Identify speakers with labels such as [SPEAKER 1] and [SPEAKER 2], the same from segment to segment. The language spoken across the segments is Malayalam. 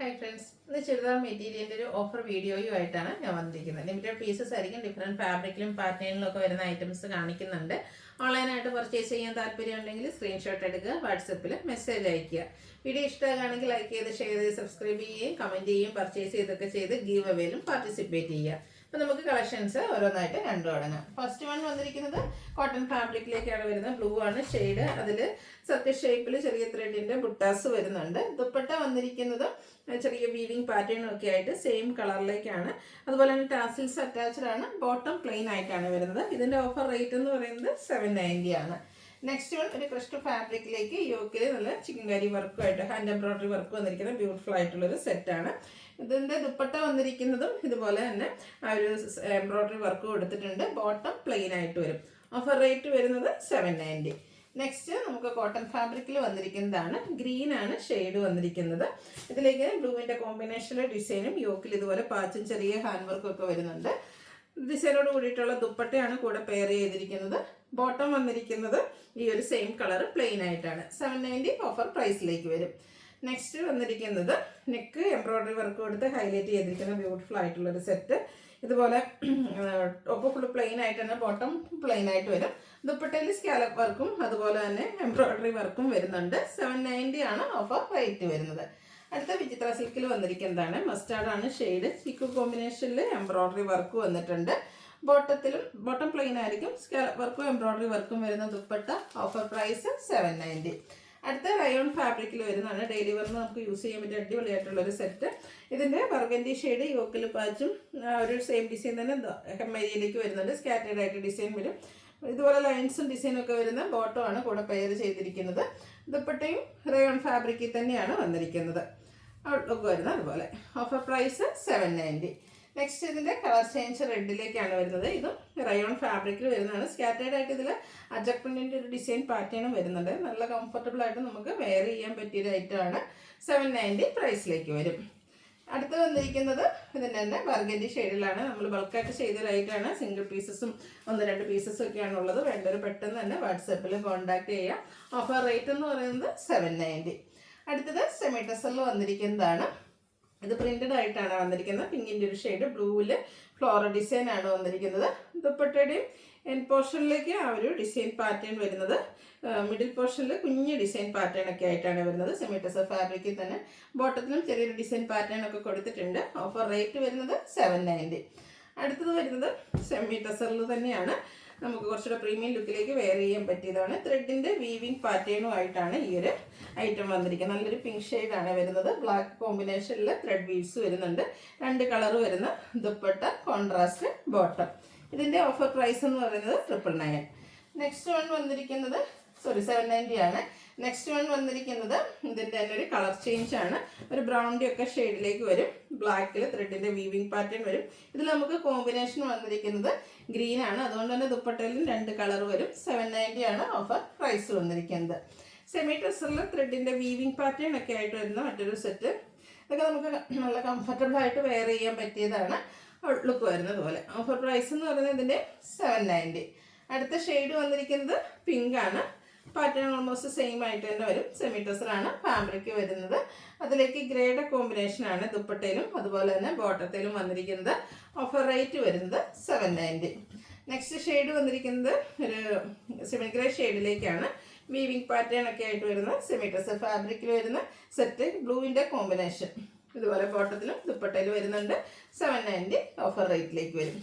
[SPEAKER 1] ഹായ് ഫ്രണ്ട്സ്, ഇന്ന് ചുരിദാർ മെറ്റീരിയലിൻ്റെ ഒരു ഓഫർ വീഡിയോയുമായിട്ടാണ് ഞാൻ വന്നിരിക്കുന്നത്. ലിമിറ്റഡ് പീസസ് ആയിരിക്കും, ഡിഫറെൻറ്റ് ഫാബ്രിക്കിലും പാറ്റേണിലും ഒക്കെ വരുന്ന ഐറ്റംസ് കാണിക്കുന്നുണ്ട്. ഓൺലൈനായിട്ട് പർച്ചേസ് ചെയ്യാൻ താല്പര്യമുണ്ടെങ്കിൽ സ്ക്രീൻഷോട്ട് എടുക്കുക, വാട്സപ്പിൽ മെസ്സേജ് അയയ്ക്കുക. വീഡിയോ ഇഷ്ടമാണെങ്കിൽ ലൈക്ക് ചെയ്ത്, ഷെയർ ചെയ്ത്, സബ്സ്ക്രൈബ് ചെയ്യുകയും കമൻറ്റ് ചെയ്യുകയും പർച്ചേസ് ചെയ്തൊക്കെ ചെയ്ത് ഗീവ് അവേയിലും പാർട്ടിസിപ്പേറ്റ് ചെയ്യുക. അപ്പോൾ നമുക്ക് കളക്ഷൻസ് ഓരോന്നായിട്ട് കണ്ടു തുടങ്ങാം. ഫസ്റ്റ് വൺ വന്നിരിക്കുന്നത് കോട്ടൺ ഫാബ്രിക്കിലേക്കാണ് വരുന്നത്. ബ്ലൂ ആണ് ഷെയ്ഡ്. അതിൽ സർക്കിൾ ഷേപ്പിൽ ചെറിയ ത്രെഡിൻ്റെ ബുട്ടാസ് വരുന്നുണ്ട്. ദുപ്പട്ട വന്നിരിക്കുന്നത് ചെറിയ വീവിങ് പാറ്റേണും ഒക്കെ ആയിട്ട് സെയിം കളറിലേക്കാണ്. അതുപോലെ തന്നെ ടാസിൽസ് അറ്റാച്ച്ഡ് ആണ്. ബോട്ടം പ്ലെയിൻ ആയിട്ടാണ് വരുന്നത്. ഇതിൻ്റെ ഓഫർ റേറ്റ് എന്ന് പറയുന്നത് 790 ആണ്. നെക്സ്റ്റ് വൺ ഒരു ക്രഷ്ഡ് ഫാബ്രിക്കിലേക്ക് യോക്കിൽ നല്ല ചിക്കൻകാരി വർക്കുമായിട്ട് ഹാൻഡ് എംബ്രോയിഡറി വർക്ക് വന്നിരിക്കുന്ന ബ്യൂട്ടിഫുൾ ആയിട്ടുള്ളൊരു സെറ്റാണ്. ഇതിൻ്റെ ദുപ്പട്ട വന്നിരിക്കുന്നതും ഇതുപോലെ തന്നെ ആ ഒരു എംബ്രോയിഡറി വർക്ക് കൊടുത്തിട്ടുണ്ട്. ബോട്ടം പ്ലെയിൻ ആയിട്ട് വരും. ഓഫർ റേറ്റ് വരുന്നത് 790. നെക്സ്റ്റ് നമുക്ക് കോട്ടൺ ഫാബ്രിക്കിൽ വന്നിരിക്കുന്നതാണ്. ഗ്രീൻ ആണ് ഷെയ്ഡ് വന്നിരിക്കുന്നത്. ഇതിലേക്ക് ബ്ലൂവിൻ്റെ കോമ്പിനേഷനിലെ ഡിസൈനും യോക്കിൽ ഇതുപോലെ പാച്ചും ചെറിയ ഹാൻഡ് വർക്കും ഒക്കെ വരുന്നുണ്ട്. ഡിസൈനോട് കൂടിയിട്ടുള്ള ദുപ്പട്ടയാണ് കൂടെ പെയർ ചെയ്തിരിക്കുന്നത്. ബോട്ടം വന്നിരിക്കുന്നത് ഈ ഒരു സെയിം കളർ പ്ലെയിൻ ആയിട്ടാണ്. 790 ഓഫർ പ്രൈസിലേക്ക് വരും. നെക്സ്റ്റ് വന്നിരിക്കുന്നത് നെക്ക് എംബ്രോയിഡറി വർക്ക് കൊടുത്ത് ഹൈലൈറ്റ് ചെയ്തിരിക്കുന്ന ബ്യൂട്ടിഫുൾ ആയിട്ടുള്ളൊരു സെറ്റ്. ഇതുപോലെ ടോപ്പ് ഫുൾ പ്ലെയിൻ ആയിട്ട് തന്നെ ബോട്ടം പ്ലെയിൻ ആയിട്ട് വരും. ദുപ്പട്ടയിൽ സ്കാലപ്പ് വർക്കും അതുപോലെ തന്നെ എംബ്രോയിഡറി വർക്കും വരുന്നുണ്ട്. 790 ആണ് ഓഫർ റേറ്റ് വരുന്നത്. അടുത്ത വിചിത്ര സിൽക്കിൽ വന്നിരിക്കുന്നതാണ്. മസ്റ്റാർഡ് ആണ് ഷെയ്ഡ്. ചിക്കു കോമ്പിനേഷനിൽ എംബ്രോയിഡറി വർക്ക് വന്നിട്ടുണ്ട്. ബോട്ടം പ്ലെയിൻ ആയിരിക്കും. സ്കാലപ്പ് വർക്കും എംബ്രോയിഡറി വർക്കും വരുന്ന ദുപ്പട്ട. Offer price 790. അടുത്ത റയോൺ ഫാബ്രിക്കിൽ വരുന്നതാണ്. ഡെയിലി വെയറിന് നമുക്ക് യൂസ് ചെയ്യാൻ പറ്റിയ അടിപൊളിയായിട്ടുള്ളൊരു സെറ്റ്. ഇതിൻ്റെ ബർഗൻഡി ഷെയ്ഡ് യോക്കിൽ പാച്ചും ഒരു സെയിം ഡിസൈൻ തന്നെ ഹെമ്മരിയിലേക്ക് വരുന്നുണ്ട്. സ്കാറ്റേഡ് ആയിട്ട് ഡിസൈൻ വരും. ഇതുപോലെ ലൈൻസും ഡിസൈനും ഒക്കെ വരുന്ന ബോട്ടം ആണ് കൂടെ പെയർ ചെയ്തിരിക്കുന്നത്. ദുപ്പട്ടയും റയോൺ ഫാബ്രിക്കിൽ തന്നെയാണ് വന്നിരിക്കുന്നത്. ഔട്ട്ലുക്ക് വരുന്നത് അതുപോലെ. Offer price 790. നെക്സ്റ്റ് ഇതിൻ്റെ കളർ ചേഞ്ച് റെഡിലേക്കാണ് വരുന്നത്. ഇതും റയോൺ ഫാബ്രിക്കിൽ വരുന്നതാണ്. സ്കാറ്റേഡ് ആയിട്ട് ഇതിൽ അജക് പ്രിന്റിൻ്റെ ഒരു ഡിസൈൻ പാറ്റേണും വരുന്നുണ്ട്. നല്ല കംഫർട്ടബിൾ ആയിട്ട് നമുക്ക് വെയർ ചെയ്യാൻ പറ്റിയൊരു ഐറ്റമാണ്. 790 പ്രൈസിലേക്ക് വരും. അടുത്ത് വന്നിരിക്കുന്നത് ഇതിൻ്റെ തന്നെ ബർഗൻഡി ഷെയ്ഡിലാണ്. നമ്മൾ ബൾക്കായിട്ട് ചെയ്തൊരു ഐറ്റമാണ്. സിംഗിൾ പീസസും 1-2 പീസസും ഒക്കെയാണ് ഉള്ളത്. വേണ്ടവർ പെട്ടെന്ന് തന്നെ വാട്സാപ്പിൽ കോൺടാക്ട് ചെയ്യാം. ഓഫർ റേറ്റ് എന്ന് പറയുന്നത് 790. അടുത്തത് സെമി ടെസറിൽ വന്നിരിക്കുന്നതാണ്. ഇത് പ്രിന്റഡ് ആയിട്ടാണ് വന്നിരിക്കുന്നത്. പിങ്കിൻ്റെ ഒരു ഷെയ്ഡ്, ബ്ലൂവിൽ ഫ്ലോറൽ ഡിസൈൻ ആണ് വന്നിരിക്കുന്നത്. ദുപ്പട്ടയുടെയും എൻഡ് പോർഷനിലേക്ക് ആ ഒരു ഡിസൈൻ പാറ്റേൺ വരുന്നത്. മിഡിൽ പോർഷനിൽ കുഞ്ഞ് ഡിസൈൻ പാറ്റേൺ ഒക്കെ ആയിട്ടാണ് വരുന്നത്. സെമി ടെസർ ഫാബ്രിക്കിൽ തന്നെ ബോട്ടത്തിലും ചെറിയൊരു ഡിസൈൻ പാറ്റേൺ ഒക്കെ കൊടുത്തിട്ടുണ്ട്. ഓഫർ റേറ്റ് വരുന്നത് 790. അടുത്തത് വരുന്നത് സെമി ടെസറിൽ തന്നെയാണ്. നമുക്ക് കുറച്ചുകൂടെ പ്രീമിയം ലുക്കിലേക്ക് വെയർ ചെയ്യാൻ പറ്റിയതാണ്. ത്രെഡിൻ്റെ വീവിങ് പാറ്റേണും ആയിട്ടാണ് ഈ ഒരു ഐറ്റം വന്നിരിക്കുന്നത്. നല്ലൊരു പിങ്ക് ഷെയ്ഡാണ് വരുന്നത്. ബ്ലാക്ക് കോമ്പിനേഷനിൽ ത്രെഡ് വീവ്സ് വരുന്നുണ്ട്. 2 കളർ വരുന്ന ദുപ്പട്ട, കോൺട്രാസ്റ്റ് ബോട്ടം. ഇതിൻ്റെ ഓഫർ പ്രൈസ് എന്ന് പറയുന്നത് 999. നെക്സ്റ്റ് വൺ വന്നിരിക്കുന്നത് 790 ആണ്. നെക്സ്റ്റ് വൺ വന്നിരിക്കുന്നത് ഇതിൻ്റെ തന്നെ ഒരു കളർ ചേഞ്ച് ആണ്. ഒരു ബ്രൗണിൻ്റെ ഒക്കെ ഷെയ്ഡിലേക്ക് വരും. ബ്ലാക്കിൽ ത്രെഡിൻ്റെ വീവിങ് പാറ്റേൺ വരും. ഇതിൽ നമുക്ക് കോമ്പിനേഷൻ വന്നിരിക്കുന്നത് ഗ്രീൻ ആണ്. അതുകൊണ്ട് തന്നെ ദുപ്പട്ടയിലും 2 കളർ വരും. 790 ആണ് ഓഫർ പ്രൈസ് വന്നിരിക്കുന്നത്. സെമി ടെസറിൽ ത്രെഡിൻ്റെ വീവിങ് പാറ്റേൺ ഒക്കെ ആയിട്ട് വരുന്ന മറ്റൊരു സെറ്റ്. ഇതൊക്കെ നമുക്ക് നല്ല കംഫർട്ടബിൾ ആയിട്ട് വെയർ ചെയ്യാൻ പറ്റിയതാണ്. ഔട്ട്ലുക്ക് വരുന്നത് പോലെ. ഓഫർ പ്രൈസ് എന്ന് പറയുന്നത് ഇതിൻ്റെ 790. അടുത്ത ഷെയ്ഡ് വന്നിരിക്കുന്നത് പിങ്ക് ആണ്. പാറ്റേൺ ഓൾമോസ്റ്റ് സെയിം ആയിട്ട് തന്നെ വരും. സെമി ടെസറാണ് ഫാബ്രിക് വരുന്നത്. അതിലേക്ക് ഗ്രേയുടെ കോമ്പിനേഷനാണ് ദുപ്പട്ടയിലും അതുപോലെ തന്നെ ബോട്ടത്തിലും വന്നിരിക്കുന്നത്. ഓഫർ റേറ്റ് വരുന്നത് 790. നെക്സ്റ്റ് ഷെയ്ഡ് വന്നിരിക്കുന്നത് ഒരു സെമി ഗ്രേ ഷെയ്ഡിലേക്കാണ്. വീവിങ് പാറ്റേൺ ഒക്കെ ആയിട്ട് വരുന്ന സെമി ടെസർ ഫാബ്രിക്കിൽ വരുന്ന സെറ്റ്. ബ്ലൂവിൻ്റെ കോമ്പിനേഷൻ ഇതുപോലെ ബോട്ടത്തിലും ദുപ്പട്ടയിലും വരുന്നുണ്ട്. 790 ഓഫർ റേറ്റിലേക്ക് വരും.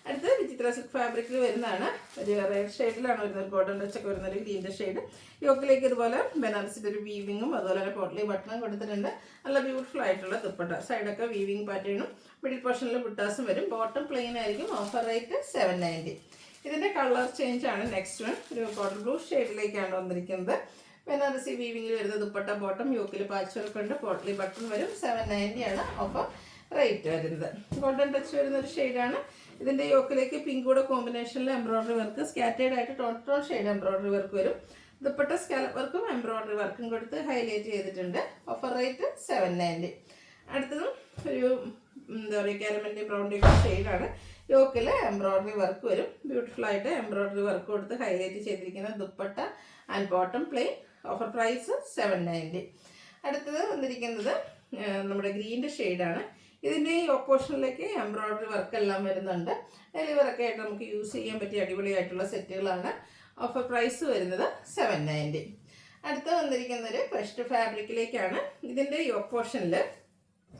[SPEAKER 1] അടുത്തത് വിചിത്ര സിൽക്ക് ഫാബ്രിക്കിൽ വരുന്നതാണ്. ഒരു റെഡ് ഷെയ്ഡിലാണ് വരുന്നത്. ഗോൾഡൻ ടച്ച് ഒക്കെ വരുന്നൊരു ഗ്രീൻ്റെ ഷെയ്ഡ്. യോക്കിലേക്ക് ഇതുപോലെ ബനാറസിൻ്റെ ഒരു വീവിങ്ങും അതുപോലെ തന്നെ പോട്ട്ലി ബട്ടണും കൊടുത്തിട്ടുണ്ട്. നല്ല ബ്യൂട്ടിഫുൾ ആയിട്ടുള്ള ദുപ്പട്ട. സൈഡൊക്കെ വീവിങ് പാറ്റേണും മിഡിൽ പോർഷനിൽ ബുട്ടാസും വരും. ബോട്ടം പ്ലെയിൻ ആയിരിക്കും. Offer rate 790. ഇതിൻ്റെ കളർ ചേഞ്ച് ആണ് നെക്സ്റ്റ് വൺ. ഒരു കോട്ടൺ ബ്ലൂ ഷെയ്ഡിലേക്കാണ് വന്നിരിക്കുന്നത്. ബനാറസി വീവിങ്ങിൽ വരുന്ന ദുപ്പട്ട, ബോട്ടം യോക്കിൽ പാച്ച് വർക്ക് ഉണ്ട്. പോട്ട്ലി ബട്ടൺ വരും. 790 ആണ് ഓഫർ റേറ്റ് വരുന്നത്. ഗോൾഡൻ ടച്ച് വരുന്ന ഒരു ഷെയ്ഡാണ്. ഇതിൻ്റെ യോക്കിലേക്ക് പിങ്ക് കൂടെ കോമ്പിനേഷനിൽ എംബ്രോയിഡറി വർക്ക്, സ്കാറ്റേഡ് ആയിട്ട് ടോൺ ഷെയ്ഡ് എംബ്രോയിഡറി വർക്ക് വരും. ദുപ്പട്ട സ്കാലപ്പ് വർക്കും എംബ്രോയിഡറി വർക്കും കൊടുത്ത് ഹൈലൈറ്റ് ചെയ്തിട്ടുണ്ട്. Offer rate 790. അടുത്തതും ഒരു എന്താ പറയുക കാരമലിൻ്റെ ബ്രൗണിൻ്റെ ഒക്കെ ഷെയ്ഡാണ്. യോക്കിൽ എംബ്രോയിഡറി വർക്ക് വരും. ബ്യൂട്ടിഫുൾ ആയിട്ട് എംബ്രോയിഡറി വർക്ക് കൊടുത്ത് ഹൈലൈറ്റ് ചെയ്തിരിക്കുന്ന dupatta and bottom plain. Offer price 790. അടുത്തത് വന്നിരിക്കുന്നത് നമ്മുടെ ഗ്രീൻ്റെ ഷെയ്ഡാണ്. ഇതിൻ്റെ ഈ ഓപ്പോഷനിലേക്ക് എംബ്രോയ്ഡറി വർക്കെല്ലാം വരുന്നുണ്ട്. ഡെലിവറൊക്കെ ആയിട്ട് നമുക്ക് യൂസ് ചെയ്യാൻ പറ്റിയ അടിപൊളിയായിട്ടുള്ള സെറ്റുകളാണ്. ഓഫർ പ്രൈസ് വരുന്നത് 790. അടുത്ത് വന്നിരിക്കുന്നൊരു ക്രഷ്ഡ് ഫാബ്രിക്കിലേക്കാണ്. ഇതിൻ്റെ ഈ ഓപ്പോഷനിൽ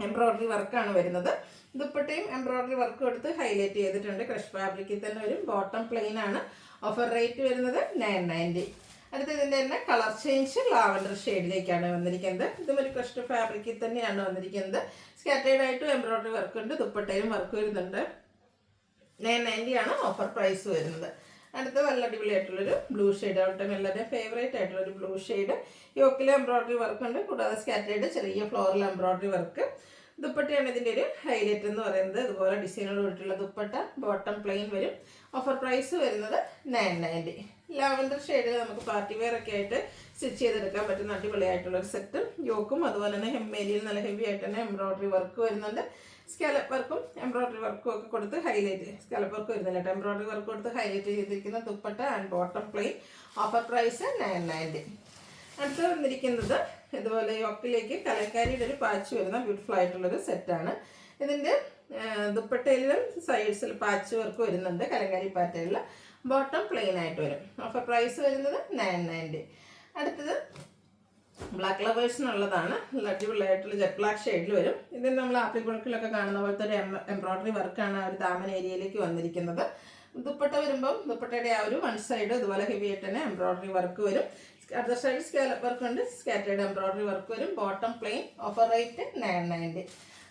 [SPEAKER 1] എംബ്രോയ്ഡറി വർക്കാണ് വരുന്നത്. ദുപ്പട്ടയും എംബ്രോയ്ഡറി വർക്ക് കൊടുത്ത് ഹൈലൈറ്റ് ചെയ്തിട്ടുണ്ട്. ക്രഷ് ഫാബ്രിക്കിൽ തന്നെ വരും. ബോട്ടം പ്ലെയിൻ ആണ്. ഓഫർ റേറ്റ് വരുന്നത് 990. അടുത്ത ഇതിൻ്റെ തന്നെ കളർ ചേഞ്ച് ലാവൻഡർ ഷെയ്ഡിലേക്കാണ് വന്നിരിക്കുന്നത്. ഇതും ഒരു ക്രഷ്ഡ് ഫാബ്രിക്കിൽ തന്നെയാണ് വന്നിരിക്കുന്നത്. സ്കാറ്റേർഡ് ആയിട്ടും എംബ്രോയ്ഡറി വർക്ക് ഉണ്ട്. ദുപ്പട്ടയിലും വർക്ക് വരുന്നുണ്ട്. 990 ആണ് ഓഫർ പ്രൈസ് വരുന്നത്. അടുത്ത നല്ല അടിപൊളിയായിട്ടുള്ളൊരു ബ്ലൂ ഷെയ്ഡ് ആവട്ടെ, എല്ലാവരുടെയും ഫേവറേറ്റ് ആയിട്ടുള്ളൊരു ബ്ലൂ ഷെയ്ഡ്. യോക്കിൽ എംബ്രോയ്ഡറി വർക്ക് ഉണ്ട്, കൂടാതെ സ്കാറ്റേർഡ് ചെറിയ ഫ്ലോറൽ എംബ്രോയ്ഡറി വർക്ക്. ദുപ്പട്ടയാണ് ഇതിൻ്റെ ഒരു ഹൈലൈറ്റ് എന്ന് പറയുന്നത്. അതുപോലെ ഡിസൈനോട് കൂടിയിട്ടുള്ള ദുപ്പട്ട, ബോട്ടം പ്ലെയിൻ വരും. ഓഫർ പ്രൈസ് വരുന്നത് 990. ലാവൻഡർ ഷെയ്ഡിൽ നമുക്ക് പാർട്ടി വെയർ ഒക്കെ ആയിട്ട് സ്റ്റിച്ച് ചെയ്തെടുക്കാൻ പറ്റുന്ന അടിപൊളിയായിട്ടുള്ളൊരു സെറ്റ്. യോക്കും അതുപോലെ തന്നെ ഹെമ്മേരിയിൽ നല്ല ഹെവി ആയിട്ട് തന്നെ എംബ്രോയ്ഡറി വർക്ക് വരുന്നുണ്ട്. സ്കാലപ്പ് വർക്കും എംബ്രോയ്ഡറി വർക്കും ഒക്കെ കൊടുത്ത് ഹൈലൈറ്റ്, സ്കാലപ്പ് വർക്ക് വരുന്നില്ല കേട്ടോ, എംബ്രോയ്ഡറി വർക്ക് കൊടുത്ത് ഹൈലൈറ്റ് ചെയ്തിരിക്കുന്ന dupatta and bottom plain. Offer price 990. അടുത്ത് വന്നിരിക്കുന്നത് ഇതുപോലെ യോക്കിലേക്ക് കലങ്കാരിയുടെ ഒരു പാച്ച് വരുന്ന ബ്യൂട്ടിഫുൾ ആയിട്ടുള്ളൊരു സെറ്റാണ്. ഇതിൻ്റെ ദുപ്പട്ടയിലും സൈഡ്സിൽ പാച്ച് വർക്ക് വരുന്നുണ്ട്. കലങ്കാരി പാറ്റേണിൽ ബോട്ടം പ്ലെയിൻ ആയിട്ട് വരും. ഓഫർ പ്രൈസ് വരുന്നത് 990. അടുത്തത് ബ്ലാക്ക് ലവേഴ്സിനുള്ളതാണ്. നല്ല അടിപൊളിയായിട്ടുള്ള ജെറ്റ് ബ്ലാക്ക് ഷെയ്ഡിൽ വരും. ഇതിന് നമ്മൾ ആപ്ലിക് വർക്കിലൊക്കെ കാണുന്ന പോലത്തെ ഒരു എംബ്രോയ്ഡറി വർക്കാണ് ആ ഒരു ദാമൻ ഏരിയയിലേക്ക് വന്നിരിക്കുന്നത്. ദുപ്പട്ട വരുമ്പം ദുപ്പട്ടയുടെ ആ ഒരു വൺ സൈഡ് ഇതുപോലെ ഹെവി ആയിട്ട് തന്നെ എംബ്രോയ്ഡറി വർക്ക് വരും. അതർ സൈഡ് സ്കാലപ്പ് വർക്ക് ഉണ്ട്, സ്കാറ്റേർഡ് എംബ്രോയ്ഡറി വർക്ക് വരും. Bottom plain. Offer rate 990.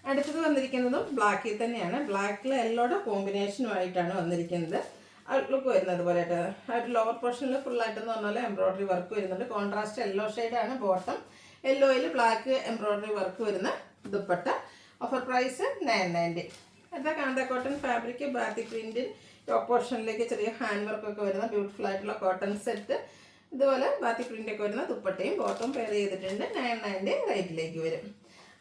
[SPEAKER 1] അടുത്തത് വന്നിരിക്കുന്നതും ബ്ലാക്കിൽ തന്നെയാണ്. ബ്ലാക്കിൽ യെല്ലോയുടെ കോമ്പിനേഷനുമായിട്ടാണ് വന്നിരിക്കുന്നത്. ഔട്ട്ലുക്ക് വരുന്നത് പോലെ ആയിട്ട് ആ ഒരു ലോവർ പോർഷനിൽ ഫുള്ളായിട്ടെന്ന് പറഞ്ഞാൽ എംബ്രോയ്ഡറി വർക്ക് വരുന്നുണ്ട്. കോൺട്രാസ്റ്റ് യെല്ലോ ഷെയ്ഡാണ് ബോട്ടം. യെല്ലോയിൽ ബ്ലാക്ക് എംബ്രോയ്ഡറി വർക്ക് വരുന്ന ദുപ്പട്ട. Offer price 990. അടുത്ത കാന്ത കോട്ടൺ ഫാബ്രിക് ബാത്തി പ്രിൻറ്റിൽ ടോപ്പ് പോർഷനിലേക്ക് ചെറിയ ഹാൻഡ് വർക്കൊക്കെ വരുന്ന ബ്യൂട്ടിഫുൾ ആയിട്ടുള്ള കോട്ടൺ സെറ്റ്. ഇതുപോലെ ബാത്തി പ്രിൻ്റൊക്കെ വരുന്ന ദുപ്പട്ടയും ബോട്ടം പെയർ ചെയ്തിട്ടുണ്ട്. 990 റേറ്റിലേക്ക് വരും.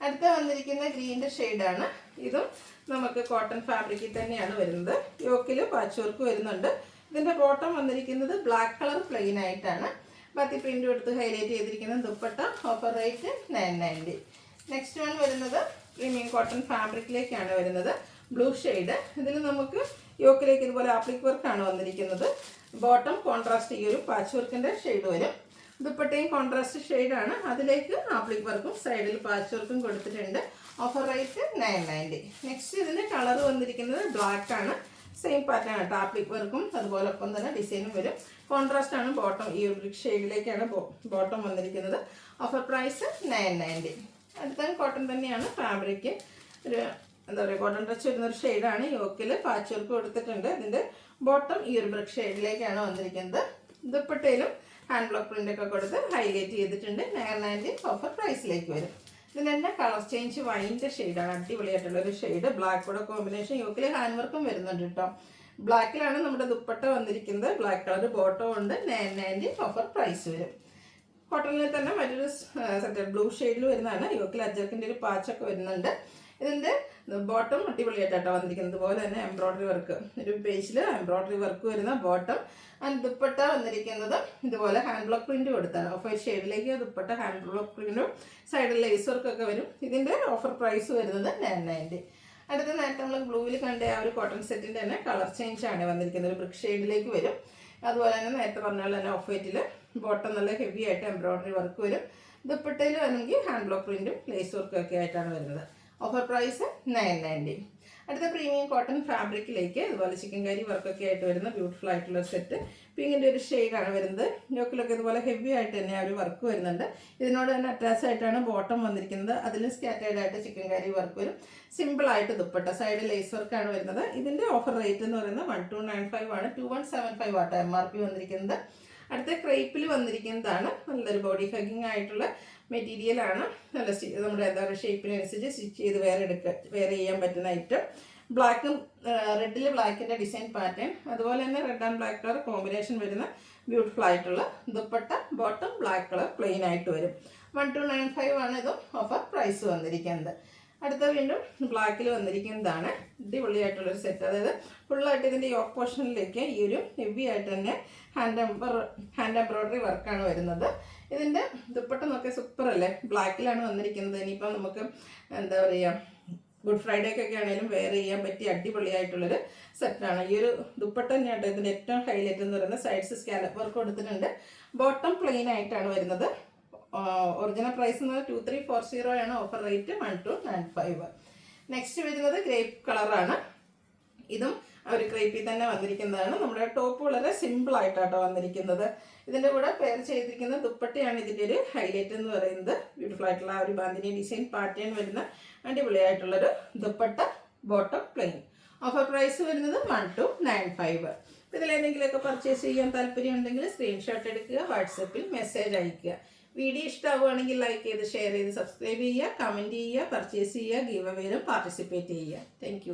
[SPEAKER 1] അടുത്ത വന്നിരിക്കുന്ന ഗ്രീൻ്റെ ഷെയ്ഡാണ്. ഇതും നമുക്ക് കോട്ടൺ ഫാബ്രിക്കിൽ തന്നെയാണ് വരുന്നത്. യോക്കിൽ പാച്ച് വർക്ക് വരുന്നുണ്ട്. ഇതിൻ്റെ ബോട്ടം വന്നിരിക്കുന്നത് ബ്ലാക്ക് കളർ പ്ലെയിൻ ആയിട്ടാണ്. ബാത്തി പ്രിൻ്റ് എടുത്ത് ഹൈലൈറ്റ് ചെയ്തിരിക്കുന്ന dupatta. Offer rate 990. Next one വരുന്നത് പ്രീമിയം കോട്ടൺ ഫാബ്രിക്കിലേക്കാണ് വരുന്നത്. Blue shade. ഇതിൽ നമുക്ക് യോക്കിലേക്ക് ഇതുപോലെ ആപ്ലിക് വർക്കാണ് വന്നിരിക്കുന്നത്. ബോട്ടം കോൺട്രാസ്റ്റ് ഈ ഒരു പാച്ച് വർക്കിൻ്റെ ഷെയ്ഡ് വരും. ദുപ്പട്ടയും കോൺട്രാസ്റ്റ് ഷെയ്ഡാണ്. അതിലേക്ക് ആപ്ലിക് വർക്കും സൈഡിൽ പാച്ച് വർക്കും കൊടുത്തിട്ടുണ്ട്. Offer rate 990. നെക്സ്റ്റ് ഇതിൻ്റെ കളർ വന്നിരിക്കുന്നത് ബ്ലാക്ക് ആണ്. സെയിം പാറ്റേൺ ആണ്. ആപ്ലിക് വർക്കും അതുപോലെ ഒപ്പം തന്നെ ഡിസൈനും വരും. കോൺട്രാസ്റ്റ് ആണ് ബോട്ടം. ഈ ഒരു ബ്രിക്ക് ഷെയ്ഡിലേക്കാണ് ബോട്ടം വന്നിരിക്കുന്നത്. Offer price 990. അടുത്ത കോട്ടൺ തന്നെയാണ് ഫാബ്രിക്. ഒരു എന്താ പറയുക, കോട്ടൺ ടച്ച് വരുന്നൊരു ഷെയ്ഡാണ്. യോക്കിൽ പാച്ച് വർക്ക് കൊടുത്തിട്ടുണ്ട്. ഇതിൻ്റെ ബോട്ടം ഈ ഒരു ബ്രിക്ക് ഷെയ്ഡിലേക്കാണ് വന്നിരിക്കുന്നത്. ദുപ്പട്ടയിലും ഹാൻഡ് ബ്ലോക്ക് പ്രിൻ്റൊക്കെ കൊടുത്ത് ഹൈലൈറ്റ് ചെയ്തിട്ടുണ്ട്. 990 ഓഫർ പ്രൈസിലേക്ക് വരും. ഇതിന് തന്നെ കളർ ചേഞ്ച് വൈൻ്റെ ഷെയ്ഡാണ്. അടിപൊളിയായിട്ടുള്ളൊരു ഷെയ്ഡ്. ബ്ലാക്ക് കൂടെ കോമ്പിനേഷൻ. യോക്കിൽ ഹാൻഡ് വർക്കും വരുന്നുണ്ട് കേട്ടോ. ബ്ലാക്കിലാണ് നമ്മുടെ ദുപ്പട്ട വന്നിരിക്കുന്നത്. ബ്ലാക്ക് കളർ ബോട്ടം ഉണ്ട്. 990 ഓഫർ പ്രൈസ് വരും. കോട്ടണിൽ തന്നെ മറ്റൊരു സെറ്റ് ബ്ലൂ ഷെയ്ഡിൽ വരുന്നതാണ്. യോക്കിൽ അജർക്കിൻ്റെ ഒരു പാച്ചൊക്കെ വരുന്നുണ്ട്. ഇതിൻ്റെ ബോട്ടം അടിപൊളിയായിട്ടാണ് വന്നിരിക്കുന്നത്. അതുപോലെ തന്നെ എംബ്രോയ്ഡറി വർക്ക്, ഒരു പേജിൽ എംബ്രോയ്ഡറി വർക്ക് വരുന്ന ബോട്ടം. ആൻഡ് ദുപ്പട്ട വന്നിരിക്കുന്നത് ഇതുപോലെ ഹാൻഡ് ബ്ലോക്ക് പ്രിൻ്റ് കൊടുത്താണ്. ഓഫ് വൈറ്റ് ഷെയ്ഡിലേക്ക് ദുപ്പട്ട ഹാൻഡ് ബ്ലോക്ക് പ്രിൻറ്റും സൈഡിൽ ലേസ് വർക്കൊക്കെ വരും. ഇതിൻ്റെ ഓഫർ പ്രൈസ് വരുന്നത് 990. അടുത്ത നേരത്തെ നമ്മൾ ബ്ലൂവിൽ കണ്ട ആ ഒരു കോട്ടൺ സെറ്റിൻ്റെ തന്നെ കളർ ചേഞ്ച് ആണ് വന്നിരിക്കുന്നത്. ഒരു ബ്രിക്ക് ഷെയ്ഡിലേക്ക് വരും. അതുപോലെ തന്നെ നേരത്തെ പറഞ്ഞ പോലെ തന്നെ ഓഫ് വൈറ്റിൽ ബോട്ടം നല്ല ഹെവി ആയിട്ട് എംബ്രോയ്ഡറി വർക്ക് വരും. ദുപ്പട്ടയിൽ വേണമെങ്കിൽ ഹാൻഡ് ബ്ലോക്ക് പ്രിൻറ്റും ലേസ് വർക്കും ഒക്കെ ആയിട്ടാണ് വരുന്നത്. Offer price 990. അടുത്ത പ്രീമിയം കോട്ടൺ ഫാബ്രിക്കിലേക്ക് ഇതുപോലെ ചിക്കൻ കറി വർക്കൊക്കെ ആയിട്ട് വരുന്ന ബ്യൂട്ടിഫുൾ ആയിട്ടുള്ള സെറ്റ്. പിങ്കിൻ്റെ ഒരു ഷെയ്ഡാണ് വരുന്നത്. യോക്കിലൊക്കെ ഇതുപോലെ ഹെവി ആയിട്ട് തന്നെ ആ ഒരു വർക്ക് വരുന്നുണ്ട്. ഇതിനോട് തന്നെ അറ്റാച്ച് ആയിട്ടാണ് ബോട്ടം വന്നിരിക്കുന്നത്. അതിൽ സ്കാറ്റേർഡ് ആയിട്ട് ചിക്കൻ കറി വർക്ക് വരും. സിമ്പിളായിട്ട് ദുപ്പട്ട, സൈഡ് ലേസ് വർക്കാണ് വരുന്നത്. ഇതിൻ്റെ ഓഫർ റേറ്റ് എന്ന് പറയുന്നത് 1295 ആണ്. 2175 ആട്ടോ MRP വന്നിരിക്കുന്നത്. അടുത്ത ക്രേപ്പിൽ വന്നിരിക്കുന്നതാണ്. നല്ലൊരു ബോഡി ഹഗിങ് ആയിട്ടുള്ള മെറ്റീരിയലാണ്. നല്ല നമ്മുടെ എന്താ പറയുക ഷേപ്പിനനുസരിച്ച് സ്റ്റിച്ച് ചെയ്ത് വേറെ ചെയ്യാൻ പറ്റുന്ന ഐറ്റം. ബ്ലാക്കും റെഡിൽ ബ്ലാക്കിൻ്റെ ഡിസൈൻ പാറ്റേൺ. അതുപോലെ തന്നെ red and black colour combination വരുന്ന ബ്യൂട്ടിഫുൾ ആയിട്ടുള്ള dupatta. Bottom black colour plain ആയിട്ട് വരും. 1295 ആണ് ഇതും ഓഫർ പ്രൈസ് വന്നിരിക്കുന്നത്. അടുത്ത വീണ്ടും ബ്ലാക്കിൽ വന്നിരിക്കുന്നതാണ്. അടിപൊളിയായിട്ടുള്ളൊരു സെറ്റ്. അതായത് ഫുള്ളായിട്ട് ഇതിൻ്റെ യോക്ക് പോർഷനിലേക്ക് ഈ ഒരു ഹെവി ആയിട്ട് തന്നെ ഹാൻഡ് എംബ്രോയ്ഡറി വർക്കാണ് വരുന്നത്. ഇതിൻ്റെ ദുപ്പട്ട നോക്കിയ സൂപ്പർ അല്ലേ, ബ്ലാക്കിലാണ് വന്നിരിക്കുന്നത്. ഇനിയിപ്പം നമുക്ക് എന്താ പറയുക, ഗുഡ് ഫ്രൈഡേക്കൊക്കെ ആണെങ്കിലും വെയർ ചെയ്യാൻ പറ്റിയ അടിപൊളിയായിട്ടുള്ളൊരു സെറ്റാണ്. ഈ ഒരു ദുപ്പട്ട തന്നെയാട്ടോ ഇതിൻ്റെ ഏറ്റവും ഹൈലൈറ്റ് എന്ന് പറയുന്നത്. സൈഡ്സ് സ്കാലപ്പ് വർക്ക് കൊടുത്തിട്ടുണ്ട്. ബോട്ടം പ്ലെയിൻ ആയിട്ടാണ് വരുന്നത്. ഒറിജിനൽ പ്രൈസ് എന്ന് 2340 ആണ്. Offer rate 1295. നെക്സ്റ്റ് വരുന്നത് ഗ്രേപ്പ് കളറാണ്. ഇതും ഒരു ക്രേപ്പിൽ തന്നെ വന്നിരിക്കുന്നതാണ്. നമ്മുടെ ടോപ്പ് വളരെ സിമ്പിൾ ആയിട്ടാട്ടോ വന്നിരിക്കുന്നത്. ഇതിൻ്റെ കൂടെ പെയർ ചെയ്തിരിക്കുന്ന ദുപ്പട്ടയാണ് ഇതിൻ്റെ ഒരു ഹൈലൈറ്റ് എന്ന് പറയുന്നത്. ബ്യൂട്ടിഫുൾ ആയിട്ടുള്ള ഒരു ബാന്തിനി ഡിസൈൻ പാറ്റേൺ വരുന്ന അടിപൊളിയായിട്ടുള്ളൊരു dupatta, bottom plain. Offer price വരുന്നത് 1295. ഇതിലേതെങ്കിലുമൊക്കെ പർച്ചേസ് ചെയ്യാൻ താല്പര്യം ഉണ്ടെങ്കിൽ സ്ക്രീൻഷോട്ട് എടുക്കുക, വാട്സപ്പിൽ മെസ്സേജ് അയയ്ക്കുക. വീഡിയോ ഇഷ്ടമാവുകയാണെങ്കിൽ ലൈക്ക് ചെയ്ത് ഷെയർ ചെയ്ത് സബ്സ്ക്രൈബ് ചെയ്യുക, കമൻറ്റ് ചെയ്യുക, പർച്ചേസ് ചെയ്യുക, ഗീവ് അവേയിലും പാർട്ടിസിപ്പേറ്റ് ചെയ്യുക. താങ്ക്